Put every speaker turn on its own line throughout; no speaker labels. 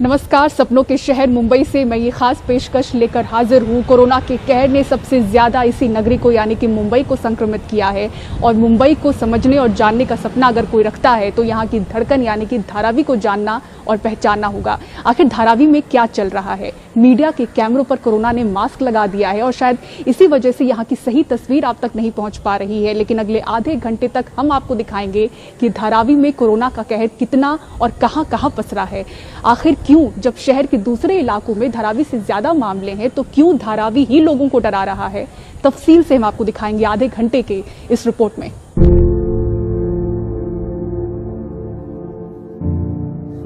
नमस्कार, सपनों के शहर मुंबई से मैं ये खास पेशकश लेकर हाजिर हूँ। कोरोना के कहर ने सबसे ज्यादा इसी नगरी को यानी कि मुंबई को संक्रमित किया है और मुंबई को समझने और जानने का सपना अगर कोई रखता है तो यहाँ की धड़कन यानी कि धारावी को जानना और पहचानना होगा। आखिर धारावी में क्या चल रहा है? मीडिया के कैमरों पर कोरोना ने मास्क लगा दिया है और शायद इसी वजह से यहाँ की सही तस्वीर आप तक नहीं पहुंच पा रही है, लेकिन अगले आधे घंटे तक हम आपको दिखाएंगे कि धारावी में कोरोना का कहर कितना और कहां पसरा है। आखिर क्यों, जब शहर के दूसरे इलाकों में धारावी से ज्यादा मामले हैं तो क्यों धारावी ही लोगों को डरा रहा है? तफसील से हम आपको दिखाएंगे आधे घंटे के इस रिपोर्ट में।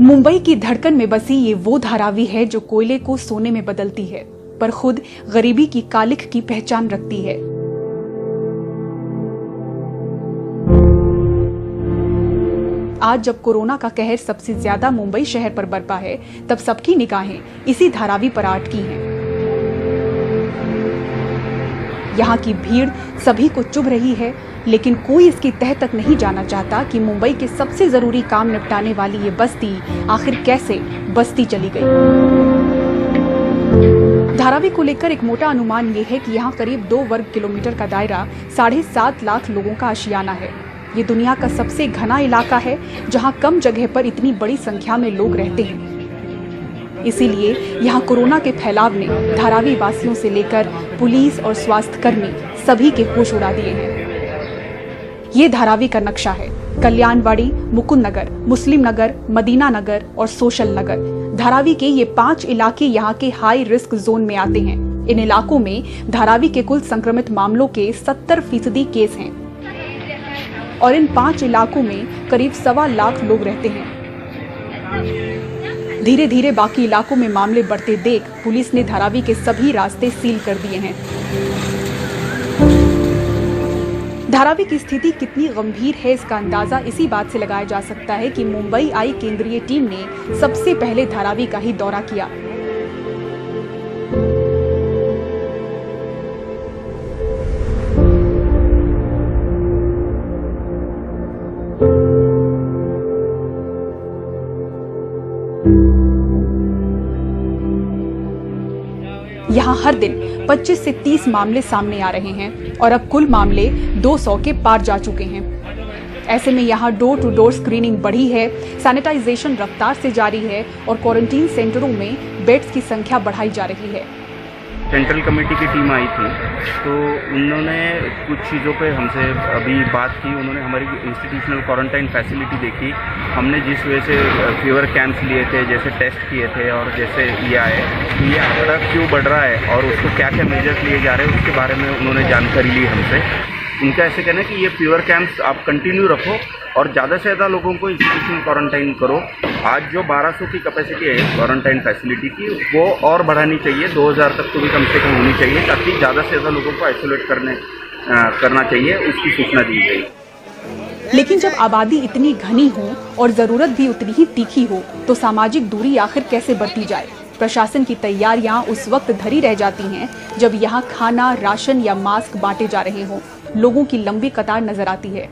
मुंबई की धड़कन में बसी ये वो धारावी है जो कोयले को सोने में बदलती है, पर खुद गरीबी की कालिख की पहचान रखती है। आज जब कोरोना का कहर सबसे ज्यादा मुंबई शहर पर बरपा है, तब सबकी निगाहें इसी धारावी पर अटकी हैं। यहाँ की भीड़ सभी को चुभ रही है, लेकिन कोई इसकी तह तक नहीं जाना चाहता कि मुंबई के सबसे जरूरी काम निपटाने वाली ये बस्ती आखिर कैसे बस्ती चली गई। धारावी को लेकर एक मोटा अनुमान ये है कि यहाँ करीब 2 वर्ग किलोमीटर का दायरा 7.5 लाख लोगों का आशियाना है। ये दुनिया का सबसे घना इलाका है जहाँ कम जगह पर इतनी बड़ी संख्या में लोग रहते हैं। इसीलिए यहाँ कोरोना के फैलाव ने धारावी वासियों से लेकर पुलिस और स्वास्थ्य कर्मी सभी के होश उड़ा दिए हैं। ये धारावी का नक्शा है। कल्याणवाड़ी, मुकुंद नगर, मुस्लिम नगर, मदीना नगर और सोशल नगर, धारावी के ये 5 इलाके यहाँ के हाई रिस्क जोन में आते हैं। इन इलाकों में धारावी के कुल संक्रमित मामलों के 70% केस हैं और इन 5 इलाकों में करीब 1.25 लाख लोग रहते हैं। धीरे धीरे बाकी इलाकों में मामले बढ़ते देख पुलिस ने धारावी के सभी रास्ते सील कर दिए हैं। धारावी की स्थिति कितनी गंभीर है इसका अंदाजा इसी बात से लगाया जा सकता है कि मुंबई आई केंद्रीय टीम ने सबसे पहले धारावी का ही दौरा किया। यहाँ हर दिन 25 से 30 मामले सामने आ रहे हैं और अब कुल मामले 200 के पार जा चुके हैं। ऐसे में यहाँ डोर टू डोर स्क्रीनिंग बढ़ी है, सैनिटाइजेशन रफ्तार से जारी है और क्वारंटीन सेंटरों में बेड्स की संख्या बढ़ाई जा रही है।
सेंट्रल कमेटी की टीम आई थी तो उन्होंने कुछ चीज़ों पे हमसे अभी बात की। उन्होंने हमारी इंस्टीट्यूशनल क्वारंटाइन फैसिलिटी देखी। हमने जिस वजह से फीवर कैंप्स लिए थे, जैसे टेस्ट किए थे और जैसे ये आए तो ये आंकड़ा क्यों बढ़ रहा है और उसको क्या क्या मेजर्स लिए जा रहे हैं उसके बारे में उन्होंने जानकारी ली हमसे। उनका ऐसे कहना है कि ये फीवर कैंप्स आप कंटिन्यू रखो और ज़्यादा से ज़्यादा लोगों को इंस्टीट्यूशनल क्वारंटाइन करो। आज जो 1200 की कैपेसिटी है क्वारंटाइन फैसिलिटी की, वो और बढ़ानी चाहिए, 2000 तक तो भी कम से कम होनी चाहिए, ताकि ज़्यादा से ज़्यादा लोगों को आइसोलेट करना चाहिए, उसकी सूचना दी गई।
लेकिन जब आबादी इतनी घनी हो और जरूरत भी उतनी ही तीखी हो तो सामाजिक दूरी आखिर कैसे बरती जाए? प्रशासन की तैयारियां उस वक्त धरी रह जाती हैं जब यहाँ खाना, राशन या मास्क बांटे जा रहे हों। लोगों की लंबी कतार नजर आती है।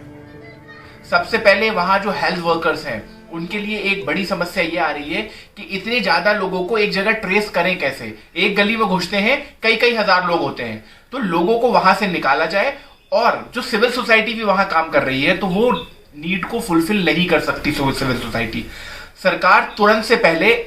सबसे पहले वहाँ जो हेल्थ वर्कर्स हैं उनके लिए एक बड़ी समस्या ये आ रही है कि इतने ज्यादा लोगों को एक जगह ट्रेस करें कैसे। एक गली में घुसते हैं, कई हजार लोग होते हैं, तो लोगों को वहां से निकाला जाए। और जो सिविल सोसाइटी भी वहां काम कर रही है तो वो नीड को फुलफिल नहीं कर सकती सिविल सोसाइटी। सरकार तुरंत से पहले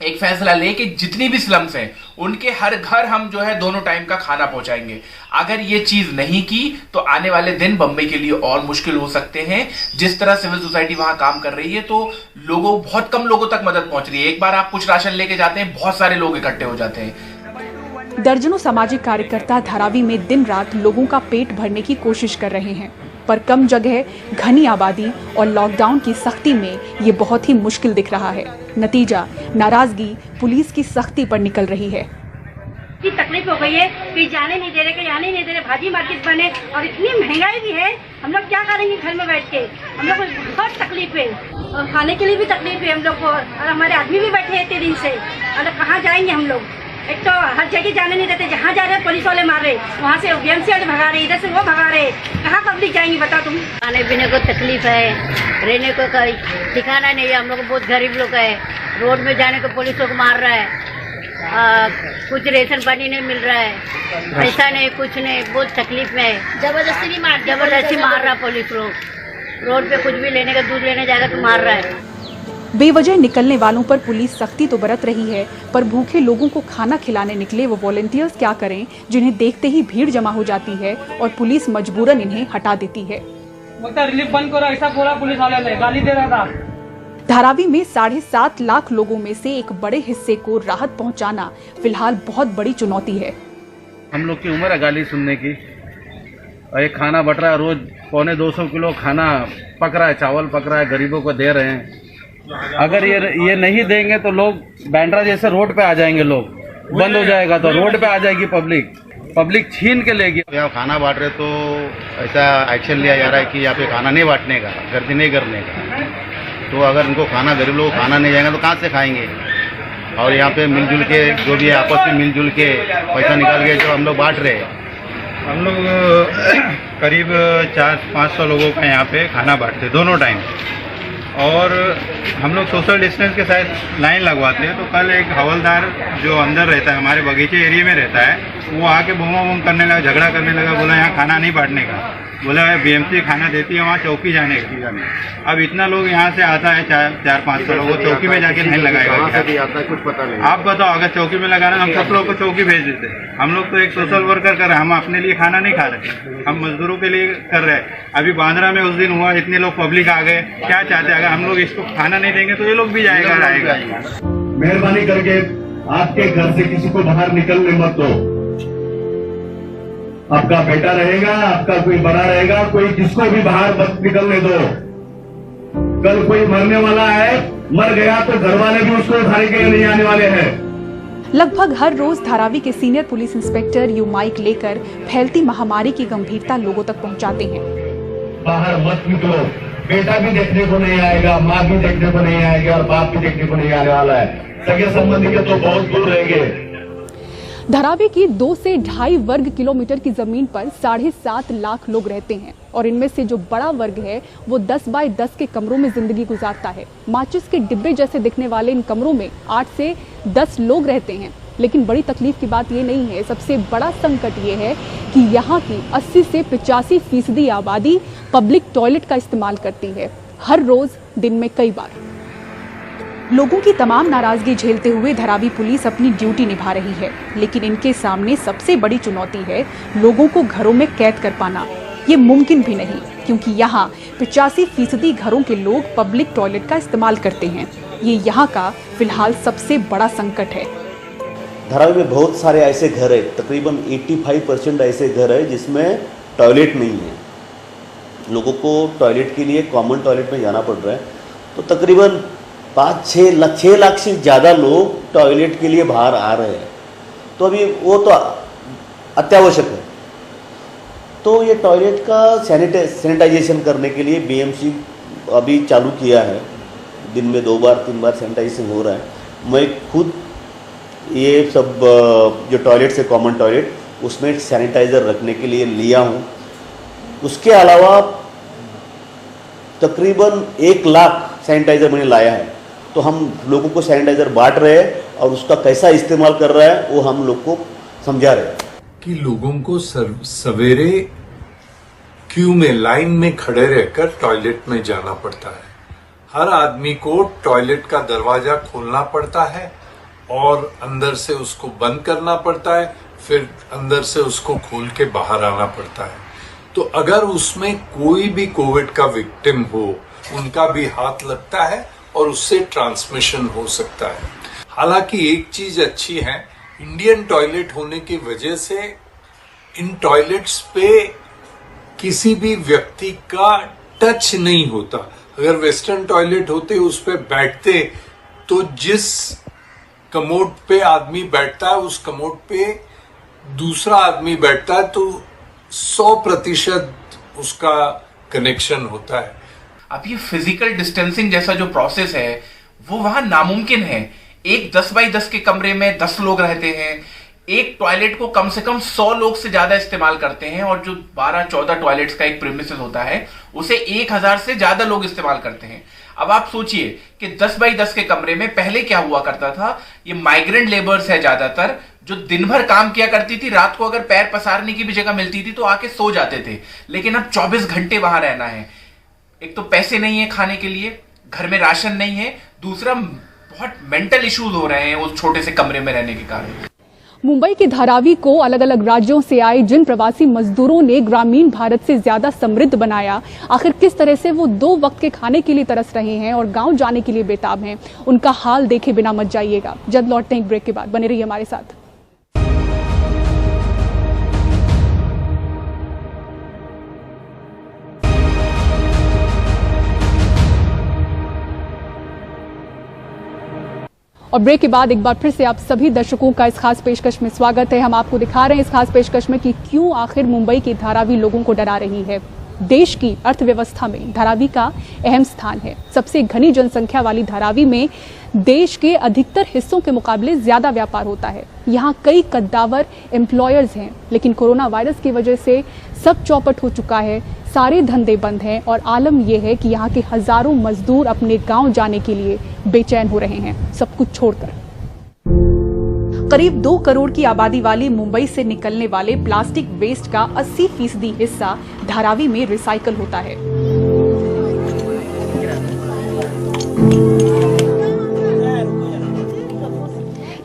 एक फैसला ले कि जितनी भी स्लम्स हैं उनके हर घर हम जो है दोनों टाइम का खाना पहुंचाएंगे। अगर ये चीज नहीं की तो आने वाले दिन बंबई के लिए और मुश्किल हो सकते हैं। जिस तरह सिविल सोसाइटी वहां काम कर रही है तो बहुत कम लोगों तक मदद पहुंच रही है। एक बार आप कुछ राशन लेके जाते हैं, बहुत सारे लोग इकट्ठे हो जाते हैं।
दर्जनों सामाजिक कार्यकर्ता धारावी में दिन रात लोगों का पेट भरने की कोशिश कर रहे हैं, पर कम जगह, घनी आबादी और लॉकडाउन की सख्ती में ये बहुत ही मुश्किल दिख रहा है। नतीजा, नाराजगी पुलिस की सख्ती पर निकल रही है।
इतनी तकलीफ हो गई है कि जाने नहीं दे रहे, कहीं आने नहीं दे रहे, भाजी मार्केट बने और इतनी महंगाई भी है। हम लोग क्या करेंगे घर में बैठ के? हम लोग को बहुत तकलीफ है और खाने के लिए भी तकलीफ है हम लोग को, और हमारे आदमी भी बैठे हैं 3 दिन से। और कहाँ जाएंगे हम लोग? एक तो हर जगह जाने नहीं देते, जहाँ जा रहे हैं पुलिस वाले मार रहे, वहाँ से बीएमसी वाले भगा रहे, इधर से वो भगा रहे, कहाँ पब्लिक जाएंगी बताओ तुम।
खाने पीने को तकलीफ है, रहने को ठिकाना नहीं है, हम लोग बहुत गरीब लोग है, रोड में जाने को पुलिस लोग मार रहा है, कुछ रेशन पानी नहीं मिल रहा है, पैसा नहीं, कुछ नहीं, बहुत तकलीफ में है, जबरदस्ती मार रहा पुलिस लोग, रोड पे कुछ भी लेने का दूध लेने जाएगा तो मार रहा है।
बेवजह निकलने वालों पर पुलिस सख्ती तो बरत रही है, पर भूखे लोगों को खाना खिलाने निकले वो वॉलंटियर्स क्या करें, जिन्हें देखते ही भीड़ जमा हो जाती है और पुलिस मजबूरन इन्हें हटा देती है।
रिलीफ बंद करो ऐसा बोला पुलिस वाले ने, गाली दे रहा था।
धारावी में 7.5 लाख लोगों में से एक बड़े हिस्से को राहत पहुंचाना फिलहाल बहुत बड़ी चुनौती है।
हम लोग की उम्र है गाली सुनने की, और ये खाना बट रहा है, रोज 250 किलो खाना पक रहा है, चावल पक रहा है, गरीबों को दे रहे हैं। अगर ये नहीं देंगे तो लोग बैंड्रा जैसे रोड पे आ जाएंगे, लोग बंद हो जाएगा तो रोड पे आ जाएगी पब्लिक छीन के लेगी।
यहाँ खाना बांट रहे तो ऐसा एक्शन लिया जा रहा है कि यहाँ पे खाना नहीं बांटने का, गर्दी नहीं करने का। तो अगर इनको खाना, गरीब लोग खाना नहीं जाएगा तो कहाँ से खाएंगे। और यहाँ पे मिलजुल के जो भी है आपस में मिलजुल के पैसा निकाल के जो हम लोग बांट रहे हैं।
हम लोग करीब 400-500 लोगों का यहाँ पे खाना बांटते दोनों टाइम, और हम लोग सोशल डिस्टेंस के साथ लाइन लगवाते हैं। तो कल एक हवलदार जो अंदर रहता है, हमारे बगीचे एरिया में रहता है, वो आके बूम करने लगा, झगड़ा करने लगा, बोला यहाँ खाना नहीं बांटने का, बोला बीएमसी खाना देती है वहाँ चौकी जाने की। अब इतना लोग यहाँ से आता है, 400-500 लोग, चौकी में जाके नहीं लगाएगा
कुछ पता नहीं।
आप बताओ, अगर चौकी में लगाना हम सब लोग को चौकी भेज देते। हम लोग तो एक सोशल वर्कर कर रहे हैं, हम अपने लिए खाना नहीं खा रहे, हम मजदूरों के लिए कर रहे हैं। अभी बांद्रा में उस दिन हुआ, इतने लोग पब्लिक आ गए, क्या चाहते हैं, अगर हम लोग इसको खाना नहीं देंगे तो ये लोग भी जाएगा रहेगा।
मेहरबानी करके आपके घर से किसी को बाहर निकलने मत दो। आपका बेटा रहेगा, आपका कोई बड़ा रहेगा, कोई किसको भी बाहर मत निकलने दो। कल कोई मरने वाला है, मर गया तो घर वाले भी उसको उठाने के लिए नहीं आने वाले हैं।
लगभग हर रोज धारावी के सीनियर पुलिस इंस्पेक्टर यू माइक लेकर फैलती महामारी की गंभीरता लोगों तक पहुंचाते हैं।
बाहर मत निकलो, बेटा भी देखने को नहीं आएगा, माँ भी देखने को नहीं आएगी और बाप भी देखने को नहीं आने वाला है। सगे संबंधी के तो बहुत दूर रहेंगे।
धारावी की 2 से 2.5 वर्ग किलोमीटर की जमीन पर 7.5 लाख लोग रहते हैं और इनमें से जो बड़ा वर्ग है वो 10 बाय 10 के कमरों में जिंदगी गुजारता है। माचिस के डिब्बे जैसे दिखने वाले इन कमरों में 8 से 10 लोग रहते हैं। लेकिन बड़ी तकलीफ की बात ये नहीं है, सबसे बड़ा संकट ये है कि यहाँ की 80 से 85% आबादी पब्लिक टॉयलेट का इस्तेमाल करती है, हर रोज दिन में कई बार। लोगों की तमाम नाराजगी झेलते हुए धारावी पुलिस अपनी ड्यूटी निभा रही है, लेकिन इनके सामने सबसे बड़ी चुनौती है लोगों को घरों में कैद कर पाना। ये मुमकिन भी नहीं, क्योंकि यहाँ 85% घरों के लोग पब्लिक टॉयलेट का इस्तेमाल करते हैं। ये यहाँ का फिलहाल सबसे बड़ा संकट है।
धारावी में बहुत सारे ऐसे घर है, तकरीबन 85% ऐसे घर है जिसमें टॉयलेट नहीं है। लोगों को टॉयलेट के लिए कॉमन टॉयलेट में जाना पड़ रहा है। तो तकरीबन 6 लाख से ज़्यादा लोग टॉयलेट के लिए बाहर आ रहे हैं। तो अभी वो तो अत्यावश्यक है। तो ये टॉयलेट का सैनिटाइजेशन करने के लिए बीएमसी अभी चालू किया है। दिन में 2 बार 3 बार सैनिटाइजेशन हो रहा है। मैं खुद ये सब जो टॉयलेट है कॉमन टॉयलेट, उसमें सैनिटाइज़र रखने के लिए लिया हूँ। उसके अलावा तकरीबन 1 लाख सैनिटाइज़र मैंने लाया है। तो हम लोगों को सैनिटाइज़र बांट रहे हैं और उसका कैसा इस्तेमाल कर रहा है वो हम लोग को समझा रहे हैं
कि लोगों को सवेरे क्यू में, लाइन में खड़े रहकर टॉयलेट में जाना पड़ता है। हर आदमी को टॉयलेट का दरवाजा खोलना पड़ता है और अंदर से उसको बंद करना पड़ता है, फिर अंदर से उसको खोल के बाहर आना पड़ता है। तो अगर उसमें कोई भी कोविड का विक्टिम हो, उनका भी हाथ लगता है और उससे ट्रांसमिशन हो सकता है। हालांकि एक चीज अच्छी है, इंडियन टॉयलेट होने की वजह से इन टॉयलेट्स पे किसी भी व्यक्ति का टच नहीं होता। अगर वेस्टर्न टॉयलेट होते उस पे बैठते तो जिस कमोड पे आदमी बैठता है उस कमोड पे दूसरा आदमी बैठता है तो 100% उसका कनेक्शन होता है।
अब ये फिजिकल डिस्टेंसिंग जैसा जो प्रोसेस है वो वहां नामुमकिन है। एक 10 बाई 10 के कमरे में 10 लोग रहते हैं, एक टॉयलेट को कम से कम 100 लोग से ज्यादा इस्तेमाल करते हैं, और जो 12-14 टॉयलेट्स का एक प्रीमिसेस होता है उसे 1000 से ज्यादा लोग इस्तेमाल करते हैं। अब आप सोचिए कि 10 बाई 10 के कमरे में पहले क्या हुआ करता था, ये माइग्रेंट लेबर्स है ज्यादातर, जो दिन भर काम किया करती थी, रात को अगर पैर पसारने की भी जगह मिलती थी तो आके सो जाते थे। लेकिन अब 24 घंटे वहां रहना है। एक तो पैसे नहीं है खाने के लिए, घर में राशन नहीं है, दूसरा बहुत मेंटल इश्यूज हो रहे हैं उस छोटे से कमरे में रहने के कारण।
मुंबई के धारावी को अलग अलग राज्यों से आए जिन प्रवासी मजदूरों ने ग्रामीण भारत से ज्यादा समृद्ध बनाया, आखिर किस तरह से वो 2 वक्त के खाने के लिए तरस रहे हैं और गांव जाने के लिए बेताब हैं, उनका हाल देखे बिना मत जाइएगा। जल्द लौटते हैं एक ब्रेक के बाद, बने रहिए हमारे साथ। और ब्रेक के बाद एक बार फिर से आप सभी दर्शकों का इस खास पेशकश में स्वागत है। हम आपको दिखा रहे हैं इस खास पेशकश में कि क्यों आखिर मुंबई के धारावी लोगों को डरा रही है। देश की अर्थव्यवस्था में धारावी का अहम स्थान है। सबसे घनी जनसंख्या वाली धारावी में देश के अधिकतर हिस्सों के मुकाबले ज्यादा व्यापार होता है। यहाँ कई कद्दावर एम्प्लॉयर्स हैं, लेकिन कोरोना वायरस की वजह से सब चौपट हो चुका है, सारे धंधे बंद हैं और आलम यह है कि यहाँ के हजारों मजदूर अपने गांव जाने के लिए बेचैन हो रहे हैं, सब कुछ छोड़कर। करीब 2 करोड़ की आबादी वाली मुंबई से निकलने वाले प्लास्टिक वेस्ट का 80% हिस्सा धारावी में रिसाइकल होता है।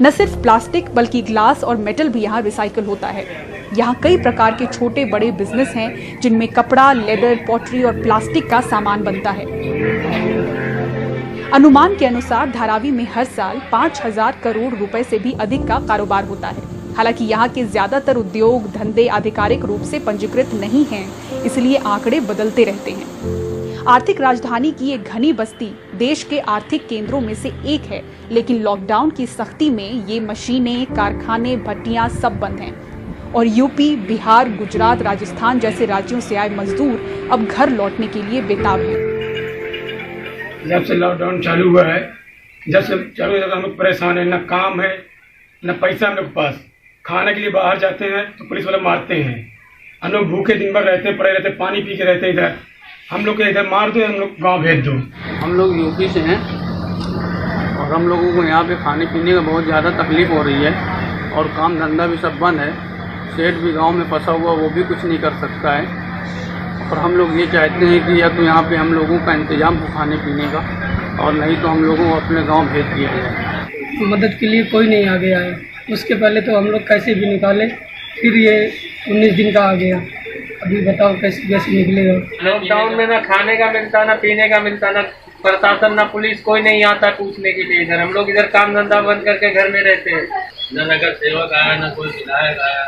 न सिर्फ प्लास्टिक बल्कि ग्लास और मेटल भी यहाँ रिसाइकल होता है। यहाँ कई प्रकार के छोटे बड़े बिजनेस हैं जिनमें कपड़ा, लेदर, पॉटरी और प्लास्टिक का सामान बनता है। अनुमान के अनुसार धारावी में हर साल 5000 करोड़ रुपए से भी अधिक का कारोबार होता है। हालांकि यहाँ के ज्यादातर उद्योग धंधे आधिकारिक रूप से पंजीकृत नहीं हैं, इसलिए आंकड़े बदलते रहते हैं। आर्थिक राजधानी की एक घनी बस्ती देश के आर्थिक केंद्रों में से एक है, लेकिन लॉकडाउन की सख्ती में ये मशीनें, कारखाने, भट्टियां सब बंद हैं और यूपी, बिहार, गुजरात, राजस्थान जैसे राज्यों से आए मजदूर अब घर लौटने के लिए बेताब हैं।
जब से लॉकडाउन चालू हुआ है, जब से चालू हुआ हम लोग परेशान हैं, न काम है न पैसा हम लोग के पास। खाने के लिए बाहर जाते हैं तो पुलिस वाले मारते हैं, हम लोग भूखे दिन भर रहते हैं, पड़े रहते, पानी पी के रहते हैं। इधर हम लोग के इधर मार दो, हम लोग गाँव भेज दो।
हम लोग यूपी से हैं और हम लोगों को यहाँ पे खाने पीने का बहुत ज़्यादा तकलीफ हो रही है और काम धंधा भी सब बंद है। सेठ भी गांव में फंसा हुआ, वो भी कुछ नहीं कर सकता है। और हम लोग ये चाहते हैं कि या तो यहाँ पे हम लोगों का इंतजाम हो खाने पीने का, और नहीं तो हम लोगों को अपने गांव भेज दिया जाए।
मदद के लिए कोई नहीं आ गया है। उसके पहले तो हम लोग कैसे भी निकाले, फिर ये 19 दिन का आ गया। अभी बताओ कैसे निकलेगा।
लॉकडाउन में ना खाने का मिलता, ना पीने का मिलता, ना प्रशासन ना पुलिस कोई नहीं आता पूछने के लिए। इधर हम लोग इधर काम धंधा बंद करके घर में रहते हैं। न नगर सेवक आया, न कोई विधायक आया,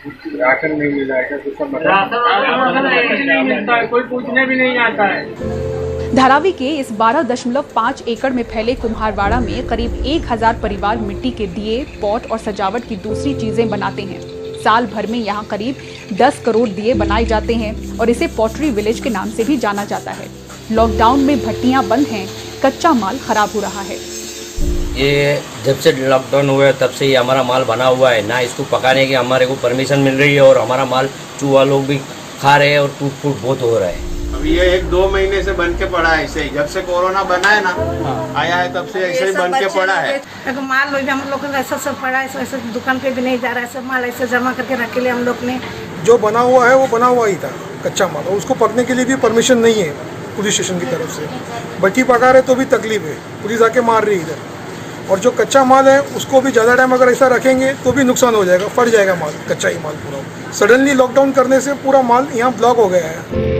राशन नहीं मिला है, राशन नहीं मिलता है, कोई पूछने भी नहीं आता है।
धारावी के इस 12.5 एकड़ में फैले कुम्हारवाड़ा में करीब 1000 परिवार मिट्टी के दिए, पॉट और सजावट की दूसरी चीजें बनाते हैं। साल भर में यहाँ करीब 10 करोड़ दिए बनाए जाते हैं और इसे पॉटरी विलेज के नाम से भी जाना जाता है। लॉकडाउन में भट्टियां बंद हैं, कच्चा माल खराब हो रहा है।
ये जब से लॉकडाउन हुआ है तब से ये हमारा माल बना हुआ है, ना इसको पकाने की हमारे को परमिशन मिल रही है और हमारा माल चूहा लोग भी खा रहे हैं और टूट फूट बहुत हो रहा है।
अभी ये 1-2 महीने से बन के पड़ा है ऐसे ही, जब से कोरोना बना है ना आया है तब से ऐसे ही बन के पड़ा है।
माल हम लोग ऐसा सब पड़ा है, ऐसे दुकान पे भी नहीं जा रहा है, सब माल ऐसे जमा करके रखे लिए हम लोग ने।
जो बना हुआ है वो बना हुआ ही था कच्चा माल, और उसको पकने के लिए भी परमिशन नहीं है पुलिस स्टेशन की तरफ से। भट्टी पका रहे तो भी तकलीफ है, पुलिस आके मार रही है इधर। और जो कच्चा माल है उसको भी ज़्यादा टाइम अगर ऐसा रखेंगे तो भी नुकसान हो जाएगा, फट जाएगा माल, कच्चा ही माल पूरा। सडनली लॉकडाउन करने से पूरा माल यहाँ ब्लॉक हो गया है।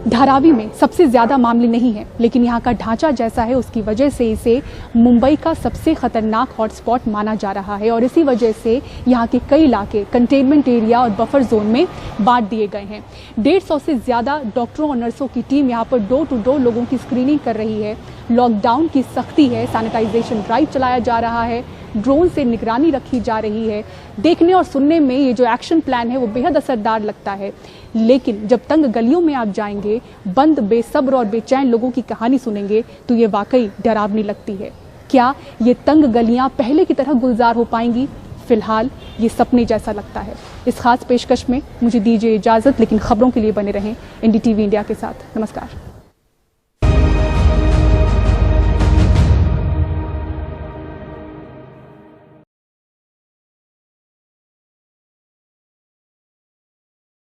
धारावी में सबसे ज्यादा मामले नहीं है, लेकिन यहाँ का ढांचा जैसा है उसकी वजह से इसे मुंबई का सबसे खतरनाक हॉटस्पॉट माना जा रहा है और इसी वजह से यहाँ के कई इलाके कंटेनमेंट एरिया और बफर जोन में बांट दिए गए हैं। 150 से ज्यादा डॉक्टरों और नर्सों की टीम यहाँ पर डोर टू डोर लोगों की स्क्रीनिंग कर रही है। लॉकडाउन की सख्ती है, सैनिटाइजेशन ड्राइव चलाया जा रहा है, ड्रोन से निगरानी रखी जा रही है। देखने और सुनने में ये जो एक्शन प्लान है वो बेहद असरदार लगता है, लेकिन जब तंग गलियों में आप जाएंगे, बंद बेसब्र और बेचैन लोगों की कहानी सुनेंगे तो ये वाकई डरावनी लगती है। क्या ये तंग गलियां पहले की तरह गुलजार हो पाएंगी? फिलहाल ये सपने जैसा लगता है। इस खास पेशकश में मुझे दीजिए इजाजत, लेकिन खबरों के लिए बने रहें NDTV इंडिया के साथ। नमस्कार।